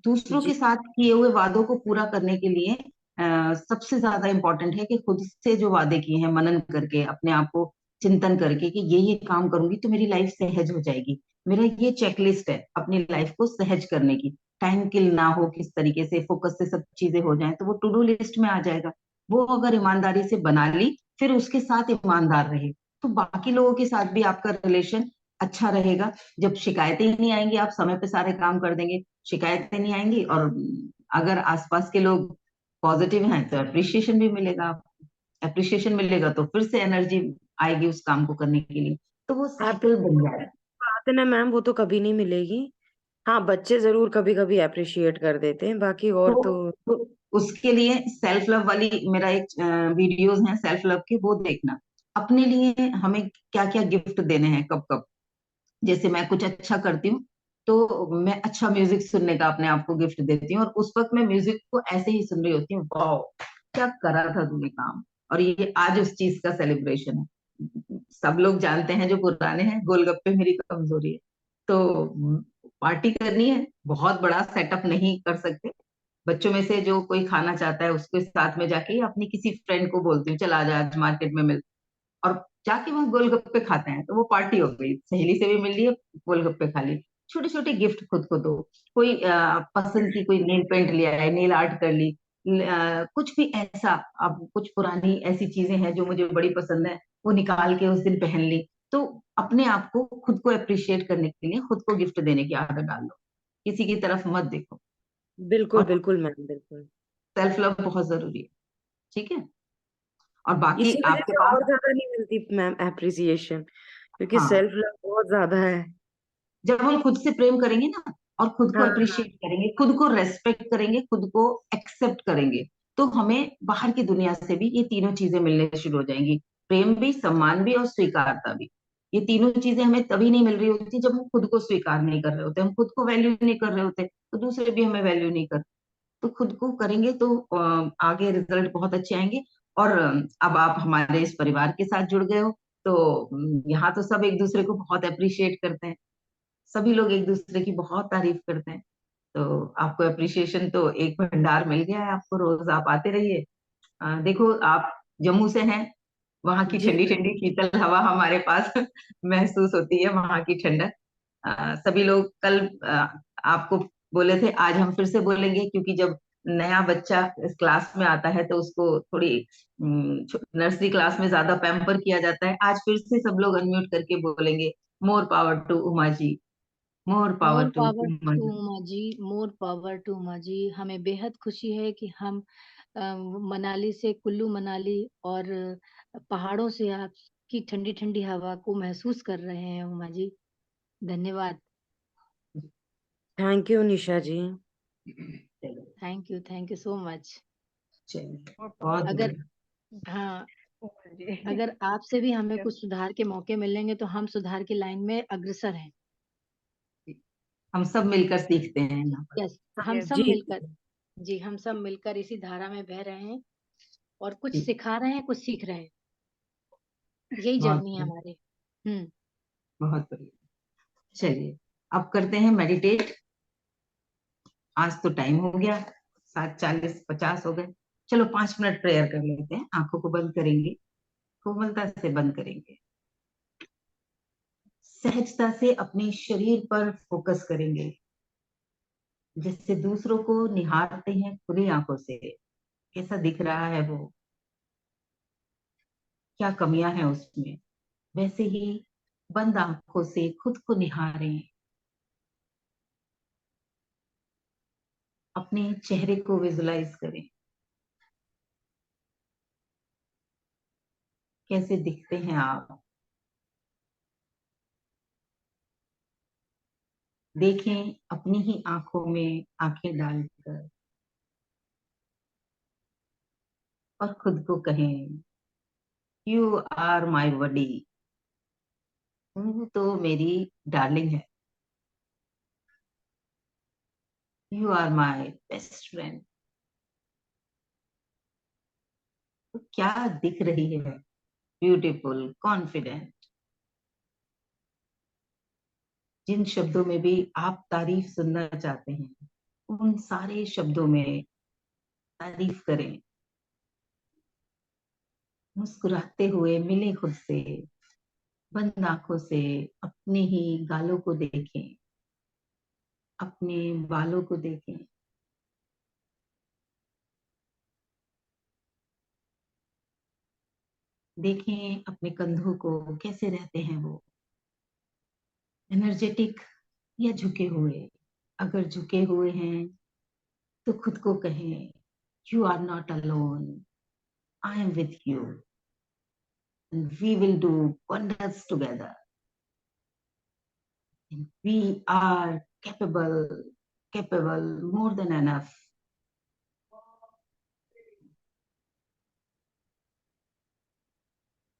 दूसरों जी। के साथ किए हुए वादों को पूरा करने के लिए सबसे ज्यादा इंपॉर्टेंट है कि खुद से जो वादे किए हैं मनन करके, अपने आप को चिंतन करके कि ये काम करूंगी तो मेरी लाइफ सहज हो जाएगी। मेरा ये चेकलिस्ट है अपनी लाइफ को सहज करने की, टाइम किल ना हो, किस तरीके से फोकस से सब चीजें हो जाएं, तो वो टू डू लिस्ट में आ जाएगा। वो अगर ईमानदारी से बना ली, फिर उसके साथ ईमानदार रहे, तो बाकी लोगों के साथ भी आपका रिलेशन अच्छा रहेगा। जब शिकायतें ही नहीं आएंगी, आप समय पे सारे काम कर देंगे, शिकायतें नहीं आएंगी, और अगर आसपास के लोग पॉजिटिव हैं तो अप्रिशिएशन भी मिलेगा। अप्रिशिएशन मिलेगा तो फिर से एनर्जी आएगी उस काम को करने के लिए, तो वो आप साइकिल बन जाएगा। बात है ना मैम, वो तो कभी नहीं मिलेगी। हाँ बच्चे जरूर कभी कभी अप्रिशिएट कर देते हैं, बाकी और तो, तो तो उसके लिए सेल्फ लव वाली मेरा एक वीडियोस है सेल्फ लव के, वो देखना। अपने लिए हमें क्या क्या गिफ्ट देने हैं, कब कब। जैसे मैं कुछ अच्छा करती हूँ, तो मैं अच्छा म्यूजिक सुनने का अपने आप को गिफ्ट देती हूँ, और उस वक्त मैं म्यूजिक को ऐसे ही सुन रही होती हूँ, वाह क्या करा था तूने काम, और ये आज उस चीज का सेलिब्रेशन है। सब लोग जानते हैं जो पुराने हैं, गोलगप्पे मेरी कमजोरी है। तो पार्टी करनी है, बहुत बड़ा सेटअप नहीं कर सकते। बच्चों में से जो कोई खाना चाहता है उसके साथ में जाके अपनी किसी फ्रेंड को बोलती हूँ, चल आ जा आज मार्केट में मिल, और जाके वहां गोलगप्पे खाते हैं, तो वो पार्टी हो गई, सहेली से भी मिल लिए, गोलगप्पे खा लिए। छोटे छोटे गिफ्ट खुद को दो। कोई पसंद की कोई नेल पेंट लिया है, नेल आर्ट कर ली, कुछ भी ऐसा। अब कुछ पुरानी ऐसी चीजें हैं जो मुझे बड़ी पसंद है, वो निकाल के उस दिन पहन ली। तो अपने आप को, खुद को अप्रिशिएट करने के लिए खुद को गिफ्ट देने की आदत डाल लो, किसी की तरफ मत देखो। बिल्कुल और बिल्कुल मैम, बिल्कुल। सेल्फ लव बहुत जरूरी है। ठीक है। और बाकी इसी वजह आपके से पास, और ज्यादा नहीं मिलती मैम अप्रिसिएशन, क्योंकि हाँ, सेल्फ लव बहुत ज्यादा है। जब हम खुद से प्रेम करेंगे ना, और खुद को हाँ हाँ। अप्रिशिएट करेंगे, खुद को रेस्पेक्ट करेंगे, खुद को एक्सेप्ट करेंगे, तो हमें बाहर की दुनिया से भी ये तीनों चीजें मिलने शुरू हो जाएंगी। प्रेम भी, सम्मान भी, और स्वीकारता भी। ये तीनों चीजें हमें तभी नहीं मिल रही होती जब हम खुद को स्वीकार नहीं कर रहे होते, हम खुद को वैल्यू नहीं कर रहे होते, तो दूसरे भी हमें वैल्यू नहीं करते। तो खुद को करेंगे तो आगे रिजल्ट बहुत अच्छे आएंगे। और अब आप हमारे इस परिवार के साथ जुड़ गए हो, तो यहाँ तो सब एक दूसरे को बहुत अप्रिशिएट करते हैं। सभी लोग एक दूसरे की बहुत तारीफ करते हैं। तो आपको अप्रिशिएशन तो एक भंडार मिल गया है आपको, रोज आप आते रहिए। देखो, आप जम्मू से हैं, वहां की जी ठंडी ठंडी शीतल हवा हमारे पास महसूस होती है, वहां की ठंडक। सभी लोग कल आपको बोले थे, आज हम फिर से बोलेंगे, क्योंकि जब नया बच्चा इस क्लास में आता है तो उसको थोड़ी नर्सरी क्लास में ज्यादा पैम्पर किया जाता है। आज फिर से सब लोग अनम्यूट करके बोलेंगे, more power to Uma ji, more more power to power Uma to ji. Uma ji, more power to Uma ji. हमें बेहद खुशी है कि हम मनाली से, कुल्लू मनाली और पहाड़ों से आपकी ठंडी ठंडी हवा को महसूस कर रहे हैं उमा जी। धन्यवाद। थैंक यू निशा जी। चलो, थैंक यू सो मच। चलिए, और बहुत पावर अगर, बढ़िया। हाँ, जी। अगर आपसे भी हमें यस, कुछ सुधार के मौके मिलेंगे तो हम सुधार की लाइन में अग्रसर हैं। हम सब मिलकर सीखते हैं यहाँ पर। यस, हम यस, सब जी मिलकर, जी हम सब मिलकर इसी धारा में बह रहे हैं और कुछ जी, सिखा रहे हैं, कुछ सीख रहे हैं। यही बहुत जर्नी है बढ़िया, हमारी। हम्म। बहुत बढ़िया। चलिए, अब करते हैं मेडिटेट। आज तो टाइम हो गया, 7:40 50 हो गए। चलो 5 मिनट प्रेयर कर लेते हैं, आंखों को बंद करेंगे, कोमलता से बंद करेंगे, सहजता से अपने शरीर पर फोकस करेंगे, जिससे दूसरों को निहारते हैं खुली आंखों से, कैसा दिख रहा है वो, क्या कमियां हैं उसमें, वैसे ही बंद आंखों से खुद को निहारें, अपने चेहरे को विजुलाइज करें, कैसे दिखते हैं आप। देखें अपनी ही आंखों में आंखें डालकर, और खुद को कहें, यू आर माई बडी, तू तो मेरी डार्लिंग है, you are my best friend. तो क्या दिख रही है, ब्यूटीफुल, कॉन्फिडेंट। जिन शब्दों में भी आप तारीफ सुनना चाहते हैं, उन सारे शब्दों में तारीफ करें, मुस्कुराते हुए मिले खुद से, बंद आंखों से अपने ही गालों को देखें, अपने बालों को देखें, देखें अपने कंधों को, कैसे रहते हैं वो, एनर्जेटिक या झुके हुए। अगर झुके हुए हैं तो खुद को कहें, you are not alone, I am with you, and we will do wonders together, we are capable more than enough.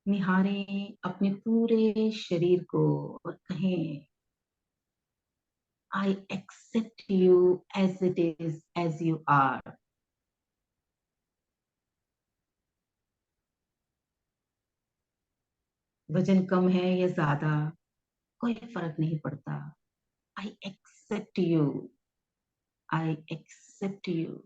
निहारें अपने पूरे शरीर को और कहें, I accept you as it is, as you are. वजन कम है या ज्यादा, कोई फर्क नहीं पड़ता। I accept you, I accept you,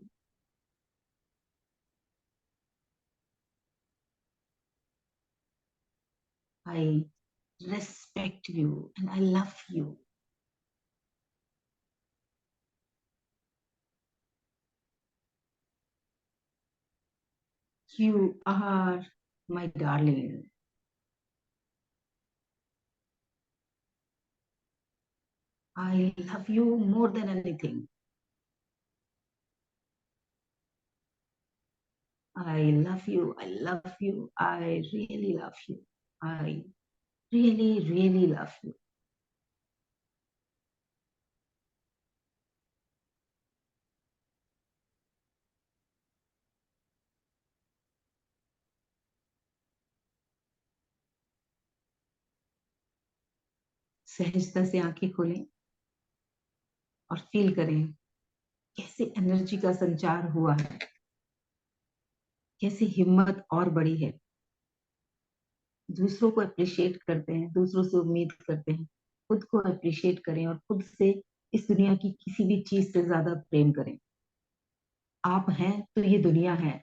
I respect you and I love you. You are my darling. I love you more than anything. I love you. I love you. I really love you. I really really love you. सहजता से आंखें खोलें और feel करें कैसे energy का संचार हुआ है, कैसे हिम्मत और बढ़ी है। दूसरों को अप्रिशिएट करते हैं, दूसरों से उम्मीद करते हैं, खुद को अप्रिशिएट करें और खुद से इस दुनिया की किसी भी चीज से ज्यादा प्रेम करें। आप हैं तो ये दुनिया है।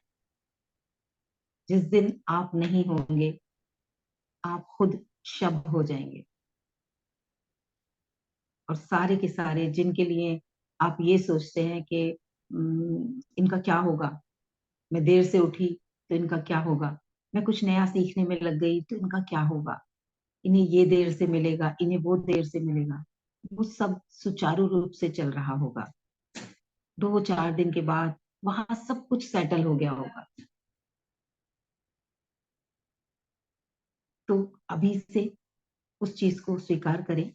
जिस दिन आप नहीं होंगे आप खुद शब हो जाएंगे। और सारे के सारे जिनके लिए आप ये सोचते हैं कि इनका क्या होगा, मैं देर से उठी तो इनका क्या होगा, मैं कुछ नया सीखने में लग गई तो इनका क्या होगा, इन्हें ये देर से मिलेगा, इन्हें वो देर से मिलेगा, वो सब सुचारू रूप से चल रहा होगा। 2-4 दिन के बाद वहां सब कुछ सेटल हो गया होगा। तो अभी से उस चीज को स्वीकार करें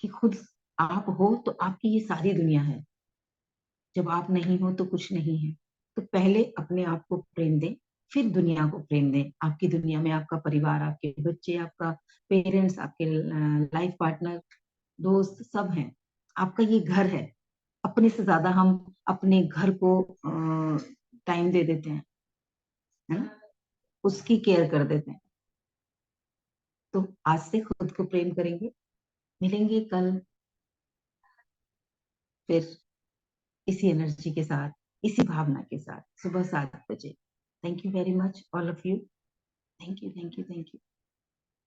कि खुद आप हो तो आपकी ये सारी दुनिया है। जब आप नहीं हो तो कुछ नहीं है। तो पहले अपने आप को प्रेम दें, फिर दुनिया को प्रेम दें। आपकी दुनिया में आपका परिवार, आपके बच्चे, आपका पेरेंट्स, आपके लाइफ पार्टनर, दोस्त सब हैं। आपका ये घर है। अपने से ज्यादा हम अपने घर को टाइम दे देते हैं, है ना, उसकी केयर कर देते हैं। तो आज से खुद को प्रेम करेंगे। मिलेंगे कल फिर इसी एनर्जी के साथ, इसी भावना के साथ सुबह 7 बजे। Thank you very much all of you. Thank you thank you thank you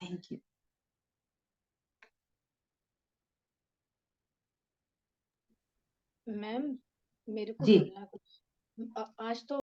thank you. Ma'am, मेरे को जी बोलना कुछ आज तो